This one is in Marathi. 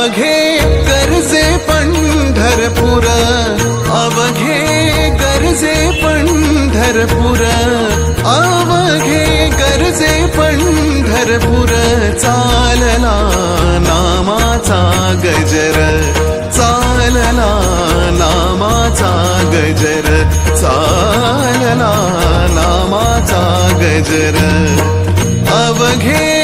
अवघे गर्जे पंढरपूर, अवघे गर्जे पंढरपूर, अवघे गर्जे पंढरपूर, चालला नामाचा गजर, चालला नामाचा गजर, चालला नामाचा गजर, अवघे